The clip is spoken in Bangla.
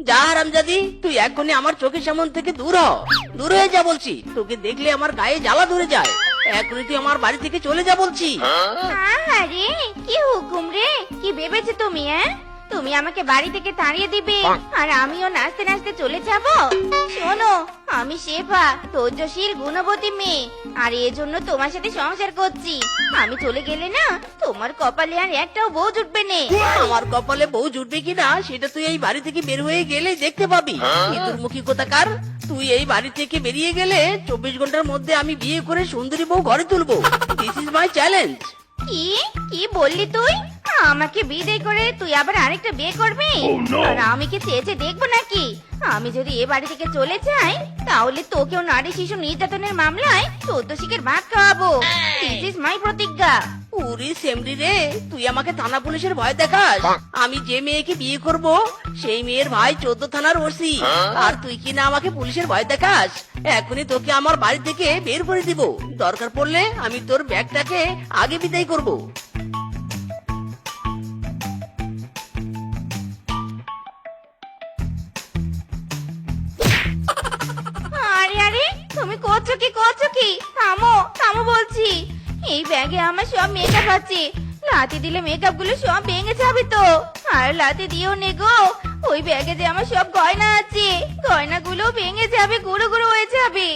যা হারামজাদি, তুই এখনই আমার চোখের সামনে থেকে দূর হয়ে যা বলছি। তোকে দেখলে আমার গায়ে জ্বালা ধরে যায়। এখনই তুই আমার বাড়ি থেকে চলে যা বলছি। আরে কি হুকুম রে, কি ভেবেছো তুমি? তুমি আমাকে বাড়ি থেকে তাড়িয়ে দিবে আর আমিও নাচতে নাচতে চলে যাব? শোনো, আমি শেফা, ধৈর্যশীল গুণবতী মেয়ে, আর এজন্য তোমার সাথে সংসার করছি। আমি চলে গেলে না তোমার কপালে আর একটাও বউ জুটবে না। আমার কপালে বউ জুটবে কিনা সেটা তুই এই বাড়ি থেকে বের হয়ে গেলে দেখতে পাবি। ইঁদুরমুখী কোথাকার, তুই এই বাড়ি থেকে বেরিয়ে গেলে 24 ঘন্টার মধ্যে আমি বিয়ে করে সুন্দরী বউ ঘরে তুলবো। This is my challenge. কি কি বললি তুই? আমাকে বিয়ে করে তুই আবার আরেকটা বিয়ে করবি? আর আমি কি চেয়েছে দেখবো নাকি? আমি যদি এ বাড়ি থেকে চলে যাই তাহলে তোকেও নারী শিশু নির্যাতনের মামলায় 14 শিকের ভাত খাওয়াবো। দিস ইজ মাই প্রতিজ্ঞা। পুরি সেমরি রে, তুই আমাকে থানা পুলিশের ভয় দেখাস? আমি যে মেয়েকে বিয়ে করব সেই মেয়ের ভাই 14 থানার ওসি, আর তুই কি না আমাকে পুলিশের ভয় দেখাস? এখনই তোকে আমার বাড়ি থেকে বের করে দিব। দরকার পড়লে আমি তোর ব্যাগটাকে আগে বিদায় করব। আরে আরে, তুমি করছো কি? থামো থামো বলছি। এই ব্যাগে আমার সব মেকআপ আছে, লাথি দিলে মেকআপ গুলো সব ভেঙে যাবে তো। আর লাথি দিও নে গো, ওই ব্যাগে যে আমার সব গয়না আছে, গয়নাগুলো ভেঙে যাবে, গুঁড়ো গুঁড়ো হয়ে যাবে।